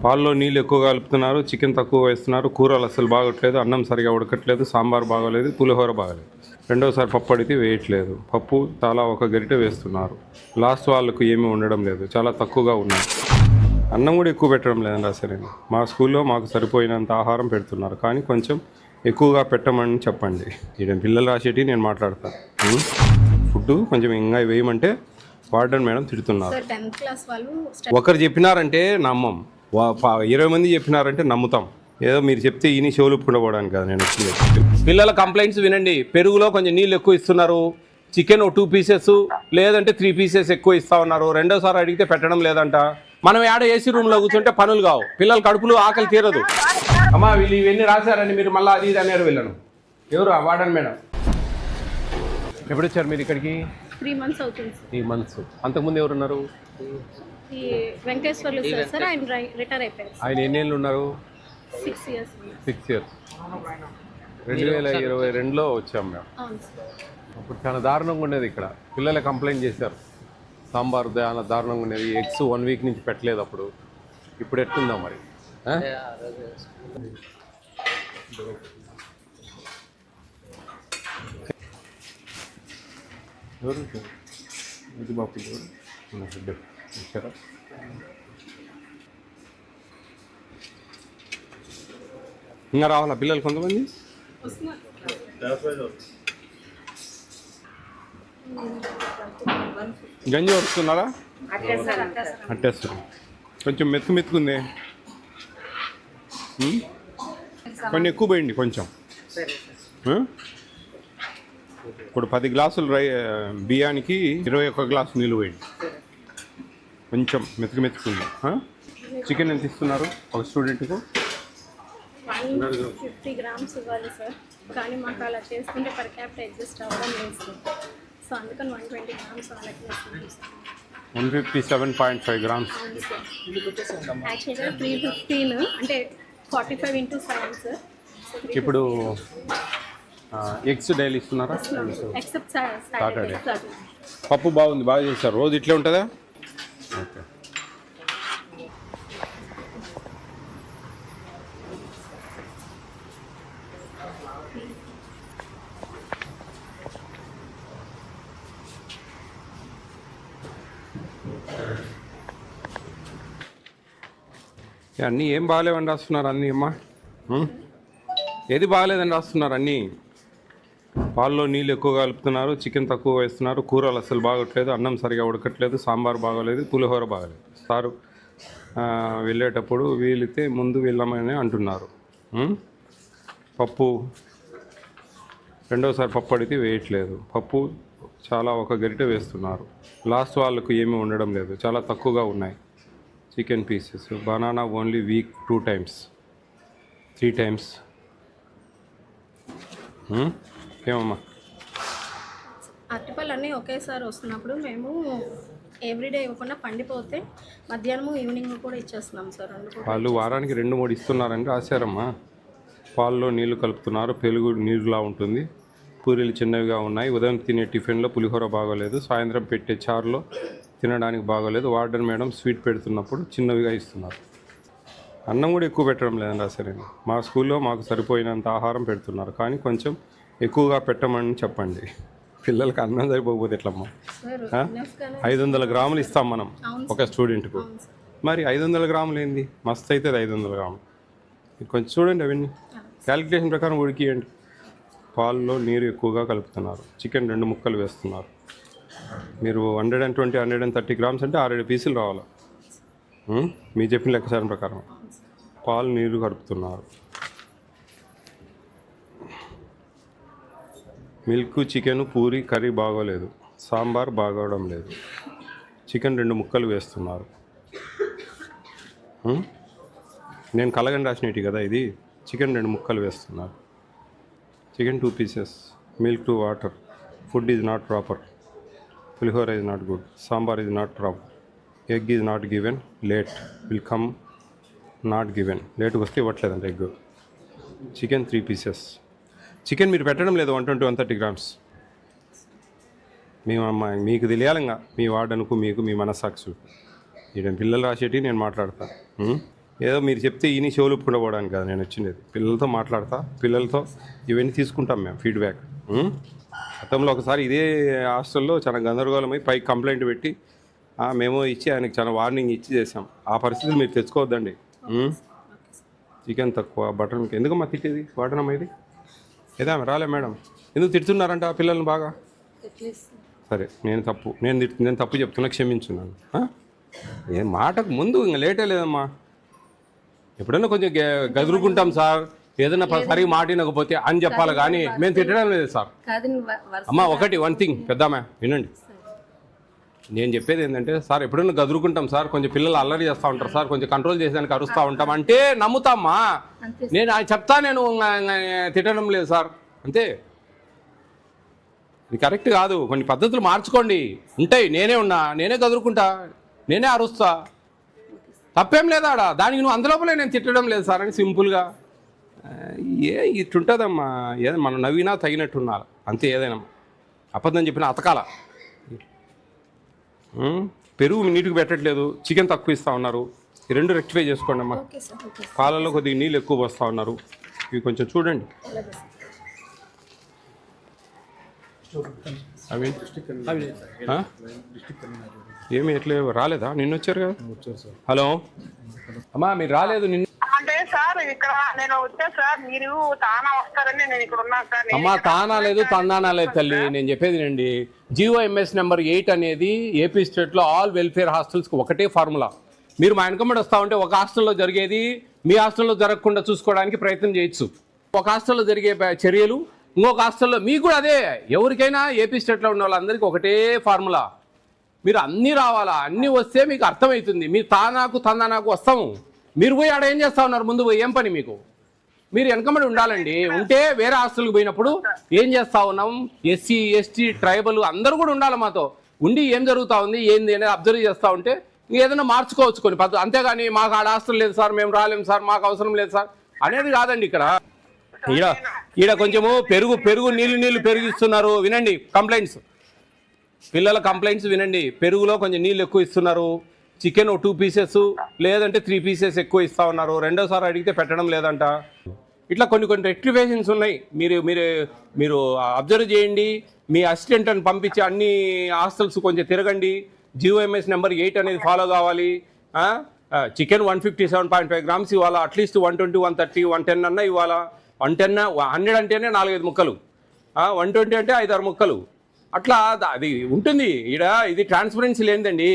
పాల్లో నీళ్ళు ఎక్కువ కలుపుతున్నారు, చికెన్ తక్కువ వేస్తున్నారు, కూరలు అసలు బాగోట్లేదు, అన్నం సరిగా ఉడకట్లేదు, సాంబార్ బాగోలేదు, పులిహోర బాగలేదు. రెండోసారి పప్పు అడిగితే వేయట్లేదు, పప్పు చాలా ఒక గరిటె వేస్తున్నారు. లాస్ట్ వాళ్ళకు ఏమీ ఉండడం లేదు, చాలా తక్కువగా ఉన్నాయి. అన్నం కూడా ఎక్కువ పెట్టడం లేదండి అసలు. మా స్కూల్లో మాకు సరిపోయినంత ఆహారం పెడుతున్నారు, కానీ కొంచెం ఎక్కువగా పెట్టమని చెప్పండి. ఈడ పిల్లలు రాసేటి నేను మాట్లాడతాను. ఫుడ్ కొంచెం ఇంకా వేయమంటే వార్డెన్ మేడం తిడుతున్నారు. ఒకరు చెప్పినారంటే నమ్మం, 20 మంది చెప్పినారంటే నమ్ముతాం. ఏదో మీరు చెప్తే ఈయన షోలు పుండపోవడానికి కాదు నేను వచ్చింది. పిల్లల కంప్లైంట్స్ వినండి. పెరుగులో కొంచెం నీళ్ళు ఎక్కువ ఇస్తున్నారు, చికెన్ 2 పీసెస్ లేదంటే 3 పీసెస్ ఎక్కువ ఇస్తా ఉన్నారు, రెండోసారి అడిగితే పెట్టడం లేదంట. మనం ఏడ ఏసీ రూమ్లో కూర్చుంటే పనులు కావు, పిల్లల కడుపులు ఆకలి తీరదు. అమ్మా వీళ్ళు ఇవన్నీ రాశారని మీరు మళ్ళీ అది ఇది అన్నారు. వెళ్ళను ఎవరు వార్డెన్ మేడం. ఎప్పుడు వచ్చారు మీరు ఇక్కడికి? 3 months అవుతుంది. 3 months. అంతకుముందు ఎవరున్నారు? ఈ వెంకటేశ్వర్లు సార్ ఆయన రిటైర్ అయిపోయారు. ఆయన ఎన్నేళ్ళు ఉన్నారు? 6 years. 6 years. 2022లో వచ్చాం మేము. అవును సార్. అప్పుడు చాలా దారుణంగా ఉండేది ఇక్కడ. పిల్లలు కంప్లైంట్ చేశారు, సాంబార్ చాలా దారుణంగా ఉండేది, ఎగ్స్ 1 week నుంచి పెట్టలేదు అప్పుడు. ఇప్పుడు ఎట్టుందా మరి? ఎవరు ఇది బాపు వచ్చారా? ఇంకా రావాలా పిల్లలు కొంతమంది? గంజి వస్తున్నారా? అట్టేస్తారు. కొంచెం మెత్తుకుంది, కొన్ని ఎక్కువ పోయండి కొంచెం. ఇప్పుడు 10 గ్లాసులు బియ్యానికి 21 గ్లాసు నీళ్ళు పోయండి. కొంచెం మెత్తుకుంది. చికెన్ ఎంత ఇస్తున్నారు ఒక స్టూడెంట్కు? 150 grams ఇవ్వాలి సార్, కానీ మాకు అలా చేసుకుంటే పర్ క్యాపిటల్ అడ్జస్ట్ అవ్వడం లేదు. సో అందుకని 120 grams వాళ్ళకి ఇస్తున్నాం సార్. 157.5 grams. యాక్చువల్గా 315 అంటే 45 into 7 సార్. ఇప్పుడు ఎగ్స్ డైలీ ఇస్తున్నారా? Except Saturday. పప్పు బాగుంది, బాగా చేశారు. రోజు ఇట్లే ఉంటుందా? ఓకే. అన్నీ ఏం బాగాలేవని రాస్తున్నారు అన్నీ అమ్మా? ఏది బాగాలేదని రాస్తున్నారు అన్నీ? పాల్లో నీళ్ళు ఎక్కువ కలుపుతున్నారు, చికెన్ తక్కువ వేస్తున్నారు, కూరలు అసలు బాగోట్లేదు, అన్నం సరిగా ఉడకట్లేదు, సాంబార్ బాగోలేదు, పులిహోర బాగలేదు. సారు వెళ్ళేటప్పుడు వీలితే ముందు వెళ్ళమని అంటున్నారు. పప్పు రెండోసారి పప్పు అడిగితే వేయట్లేదు, పప్పు చాలా ఒక గరిటె వేస్తున్నారు. లాస్ట్ వాళ్ళకు ఏమీ ఉండడం లేదు, చాలా తక్కువగా ఉన్నాయి. Chicken pieces, banana only week 2 times 3 times. ఏమమ్మా? అరటిపళ్ళు అన్నీ ఒకేసారి వస్తున్నప్పుడు మేము ఎవ్రీడే ఇవ్వకుండా పండిపోతే మధ్యాహ్నం ఈవినింగ్ కూడా ఇచ్చేస్తున్నాం సార్. వాళ్ళు వారానికి 2-3 ఇస్తున్నారని రాశారమ్మా. పాల్లో నీళ్లు కలుపుతున్నారు, పెరుగు నీరులా ఉంటుంది, పూరీలు చిన్నవిగా ఉన్నాయి, ఉదయం తినే టిఫిన్లో పులిహోర బాగోలేదు, సాయంత్రం పెట్టే చారులో తినడానికి బాగోలేదు, వార్డెన్ మేడం స్వీట్ పెడుతున్నప్పుడు చిన్నవిగా ఇస్తున్నారు. అన్నం కూడా ఎక్కువ పెట్టడం లేదండి అసలు. మా స్కూల్లో మాకు సరిపోయినంత ఆహారం పెడుతున్నారు, కానీ కొంచెం ఎక్కువగా పెట్టమని చెప్పండి. పిల్లలకి అన్నం సరిపోకపోతే ఎట్లమ్మా? 500 గ్రాములు ఇస్తాం మనం ఒక స్టూడెంట్కు. మరి 500 గ్రాములు ఏంది? మస్తు అవుతుంది 500 గ్రాములు. కొంచెం చూడండి, అవన్నీ క్యాలిక్యులేషన్ ప్రకారం ఉడికియండి. పాల్లో నీరు ఎక్కువగా కలుపుతున్నారు, చికెన్ 2 ముక్కలు వేస్తున్నారు. మీరు 120-130 grams అంటే 6-7 పీసులు రావాలి. మీ చెప్పిన లెక్కసారం ప్రకారం పాలు నీరు కలుపుతున్నారు. మిల్క్, చికెన్, పూరి, కర్రీ బాగోలేదు, సాంబార్ బాగోవడం లేదు, చికెన్ 2 ముక్కలు వేస్తున్నారు. నేను కలగని రాసినట్టు కదా ఇది. చికెన్ 2 ముక్కలు వేస్తున్నారు, chicken 2 pieces, milk to water, food is not proper, pulihora is not good, sambar is not proper, egg is not given, late will come, not given, లేట్కి వస్తే ఇవ్వట్లేదండి ఎగ్. Chicken 3 pieces. చికెన్ మీరు పెట్టడం లేదు 120-130 grams. మీకు తెలియాలంగా మీ వార్డనుకు, మీకు మీ మనస్సాక్షి. ఈ పిల్లలు రాసేటి నేను మాట్లాడతాను. ఏదో మీరు చెప్తే ఈయన షోలు ఒప్పుకుండపోవడానికి కాదు నేను వచ్చింది, పిల్లలతో మాట్లాడతా, పిల్లలతో ఇవన్నీ తీసుకుంటాం మేము ఫీడ్బ్యాక్. గతంలో ఒకసారి ఇదే హాస్టల్లో చాలా గందరగోళమై పైకి కంప్లైంట్ పెట్టి మేము ఇచ్చి ఆయనకి చాలా వార్నింగ్ ఇచ్చి చేసాం. ఆ పరిస్థితులు మీరు తెచ్చుకోవద్దండి. చికెన్ తక్కువ, బటర్ మిల్క్ ఎందుకమ్మా తిట్టేది? వాడనమ్మా ఇది ఏదా రాలే మేడం, ఎందుకు తిడుతున్నారంట ఆ పిల్లల్ని బాగా? సరే నేను తప్పు చెప్తున్నా, క్షమించున్నాను. ఏ మాటకు ముందు ఇంకా లేటే లేదమ్మా. ఎప్పుడైనా కొంచెం గదురుకుంటాం సార్, ఏదైనా సరిగా మాట వినకపోతే అని చెప్పాలి, కానీ మేము తిట్టడం లేదు సార్. అమ్మా వన్ థింగ్ పెద్దామా వినండి, నేను చెప్పేది ఏంటంటే సార్ ఎప్పుడైనా గదురుకుంటాం సార్, కొంచెం పిల్లలు అల్లరి చేస్తూ ఉంటారు సార్, కొంచెం కంట్రోల్ చేసేదానికి అరుస్తూ ఉంటాం అంటే నమ్ముతామ్మా. నేను చెప్తా, నేను తిట్టడం లేదు సార్, అంతే. ఇది కరెక్ట్ కాదు, కొన్ని పద్ధతులు మార్చుకోండి. ఉంటాయి, నేనే గదురుకుంటా, నేనే అరుస్తా, తప్పేం లేదా ఆడ, దానికి నువ్వు అందులోపలే నేను తిట్టడం లేదు సార్ అని సింపుల్గా. ఇట్టుంటుందమ్మా, ఏదైనా మనం నవ్వినా తగినట్టున్నారు అంతే. ఏదైనా అబద్ధం చెప్పినా అతకాల. పెరుగు నీటికి పెట్టట్లేదు, చికెన్ తక్కువ ఇస్తూ ఉన్నారు, ఈ రెండు రెక్టిఫై చేసుకోండి అమ్మా. పాలల్లో కొద్దిగా నీళ్ళు ఎక్కువ పోస్తూ ఉన్నారు, ఇవి కొంచెం చూడండి. అవి ఏమి ఎట్లే రాలేదా? నిన్న వచ్చారు కదా. హలో అమ్మా, మీరు రాలేదు నిన్న అంటే సార్ ఇక్కడ నేను వచ్చా సార్, మీరు తానా వస్తారని నేను ఇక్కడ ఉన్నా సార్. అమ్మా తానా లేదు తందానా లేదు తల్లి, నేను చెప్పేది నండి. GOMS నెంబర్ 8 అనేది ఏపీ స్టేట్లో ఆల్ వెల్ఫేర్ హాస్టల్స్కి ఒకటే ఫార్ములా. మీరు మా వెనకమ్మడి వస్తూ ఉంటే ఒక హాస్టల్లో జరిగేది మీ హాస్టల్లో జరగకుండా చూసుకోవడానికి ప్రయత్నం చేయొచ్చు. ఒక హాస్టల్లో జరిగే చర్యలు ఇంకొక హాస్టల్లో మీకు కూడా అదే. ఎవరికైనా ఏపీ స్టేట్లో ఉన్న వాళ్ళందరికీ ఒకటే ఫార్ములా. మీరు అన్నీ రావాలా, అన్నీ వస్తే మీకు అర్థమవుతుంది. మీరు తానాకు తందానాకు వస్తాము, మీరు పోయి ఆడ ఏం చేస్తూ ఉన్నారు? ముందు పోయి ఏం పని మీకు? మీరు వెనకబడి ఉండాలండి. ఉంటే వేరే హాస్టల్కి పోయినప్పుడు ఏం చేస్తూ ఉన్నాం, SC ST ట్రైబల్ అందరూ కూడా ఉండాలి మాతో. ఉండి ఏం జరుగుతూ ఉంది ఏంది అనేది అబ్జర్వ్ చేస్తూ ఉంటే ఏదైనా మార్చుకోవచ్చు కొన్ని పద్ధతి. అంతేగాని మాకు ఆడ హాస్టల్ లేదు సార్, మేము రాలేము సార్, మాకు అవసరం లేదు సార్ అనేది కాదండి. ఇక్కడ ఈడ కొంచెము పెరుగు నీళ్ళు పెరిగిస్తున్నారు. వినండి కంప్లైంట్స్, పిల్లల కంప్లైంట్స్ వినండి. పెరుగులో కొంచెం నీళ్ళు ఎక్కువ ఇస్తున్నారు, చికెన్ 2 పీసెస్ లేదంటే 3 పీసెస్ ఎక్కువ ఇస్తూ ఉన్నారు, రెండోసారి అడిగితే పెట్టడం లేదంట. ఇట్లా కొన్ని రెక్టిఫికేషన్స్ ఉన్నాయి. మీరు అబ్జర్వ్ చేయండి. మీ అసిస్టెంట్ని పంపించి అన్ని హాస్టల్స్ కొంచెం తిరగండి. GOMS నెంబర్ 8 అనేది ఫాలో కావాలి. చికెన్ 157.5 గ్రామ్స్ ఇవ్వాలా, అట్లీస్ట్ 120, 130, 110 అన్న ఇవ్వాలా. 110, 100 అంటేనే 4-5 ముక్కలు, 120 అంటే 5-6 ముక్కలు. అట్లా అది ఉంటుంది. ఇది ట్రాన్స్పరెన్సీ లేదండి,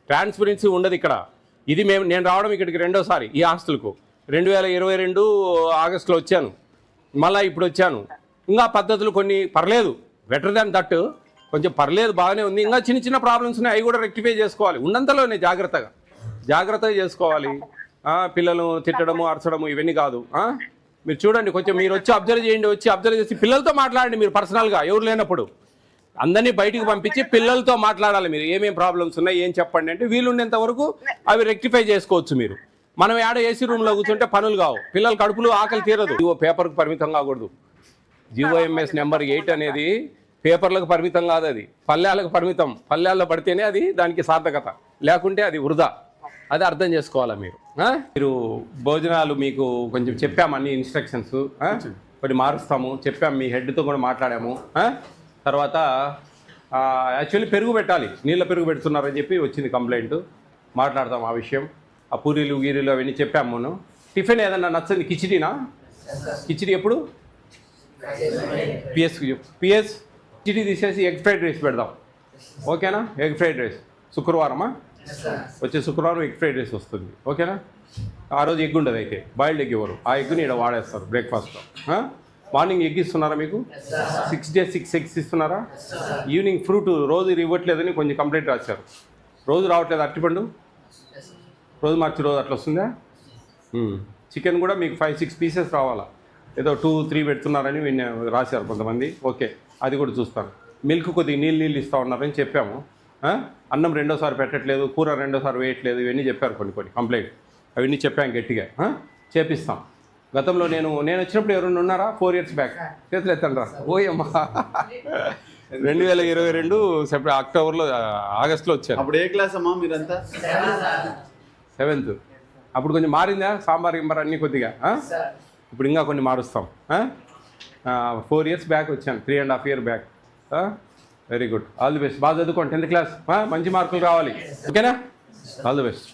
ట్రాన్స్పరెన్సీ ఉండదు ఇక్కడ. ఇది నేను రావడం ఇక్కడికి రెండోసారి ఈ హాస్టల్కు. 2022 ఆగస్టులో వచ్చాను, మళ్ళీ ఇప్పుడు వచ్చాను. ఇంకా పద్ధతులు కొన్ని పర్లేదు, బెటర్ దాన్ దట్, కొంచెం పర్లేదు బాగానే ఉంది. ఇంకా చిన్న ప్రాబ్లమ్స్ ఉన్నాయి, అవి కూడా రెక్టిఫై చేసుకోవాలి. ఉన్నంతలోనే జాగ్రత్తగా చేసుకోవాలి. పిల్లలు తిట్టడము అరచడము ఇవన్నీ కాదు. మీరు చూడండి, కొంచెం మీరు వచ్చి అబ్జర్వ్ చేయండి. వచ్చి అబ్జర్వ్ చేసి పిల్లలతో మాట్లాడండి. మీరు పర్సనల్గా ఎవరు లేనప్పుడు అందరినీ బయటికి పంపించి పిల్లలతో మాట్లాడాలి. మీరు ఏమేం ప్రాబ్లమ్స్ ఉన్నాయి ఏం చెప్పండి అంటే వీలున్నంత వరకు అవి రెక్టిఫై చేసుకోవచ్చు. మీరు మనం ఏడ AC రూమ్లో కూర్చుంటే పనులు కావు, పిల్లల కడుపులు ఆకలి తీరదు. పేపర్కు పరిమితం కాకూడదు. GOMS నెంబర్ 8 అనేది పేపర్లకు పరిమితం కాదు, అది పల్లెలకు పరిమితం. పల్లెల్లో పడితేనే అది దానికి సార్థకత, లేకుంటే అది వృధా. అది అర్థం చేసుకోవాలా మీరు. భోజనాలు మీకు కొంచెం చెప్పాము, అన్ని ఇన్స్ట్రక్షన్స్ కొన్ని మారుస్తాము చెప్పాము, మీ హెడ్తో కూడా మాట్లాడాము. తర్వాత యాక్చువల్లీ పెరుగు పెట్టాలి, నీళ్ళ పెరుగు పెడుతున్నారని చెప్పి వచ్చింది కంప్లైంట్. మాట్లాడతాం ఆ విషయం. ఆ పూరీలు గీరీలు అవన్నీ చెప్పాము. మనం టిఫిన్ ఏదన్నా నచ్చంది, కిచిడి ఎప్పుడు పిఎస్ కిచిడి తీసేసి ఎగ్ ఫ్రైడ్ రైస్ పెడదాం, ఓకేనా? ఎగ్ ఫ్రైడ్ రైస్ శుక్రవారమా, వచ్చే శుక్రవారం ఎగ్ ఫ్రైడ్ రైస్ వస్తుంది, ఓకేనా? ఆ రోజు ఎగ్ ఉండదు, అయితే బాయిల్డ్ ఎగ్ ఇవ్వరు, ఆ ఎగ్ని ఇక్కడ వాడేస్తారు బ్రేక్ఫాస్ట్లో. మార్నింగ్ ఎగ్ ఇస్తున్నారా మీకు? 6 days 6 eggs ఇస్తున్నారా? ఈవినింగ్ ఫ్రూట్ రోజు ఇవ్వట్లేదని కొంచెం కంప్లైంట్ రాశారు. రోజు రావట్లేదు అరటిపండు, రోజు మార్చి రోజు అట్లా వస్తుందా? చికెన్ కూడా మీకు 5-6 పీసెస్ రావాలా, ఏదో 2-3 పెడుతున్నారని రాశారు కొంతమంది. ఓకే, అది కూడా చూస్తాను. మిల్క్ కొద్దిగా నీళ్ళు ఇస్తూ ఉన్నారని చెప్పాము. అన్నం రెండోసారి పెట్టట్లేదు, కూర రెండోసారి వేయట్లేదు, ఇవన్నీ చెప్పారు కొన్ని కంప్లైంట్. అవన్నీ చెప్పాం గట్టిగా చేపిస్తాం. గతంలో నేను వచ్చినప్పుడు ఎవరైనా ఉన్నారా? 4 years బ్యాక్ చేతులు ఎత్తండి రా. ఓయమ్మా 2022 అక్టోబర్లో ఆగస్టులో వచ్చాను. అప్పుడు ఏ క్లాస్ అమ్మా మీరంతా? 7th. అప్పుడు కొంచెం మారిందా సాంబార్ గింబార్ అన్నీ కొద్దిగా ఇప్పుడు ఇంకా కొన్ని మారుస్తాం 4 years బ్యాక్ వచ్చాను 3.5 years back very good all the best బాగా చదువుకోండి 10th క్లాస్ మంచి మార్కులు రావాలి ఓకేనా ఆల్ ది బెస్ట్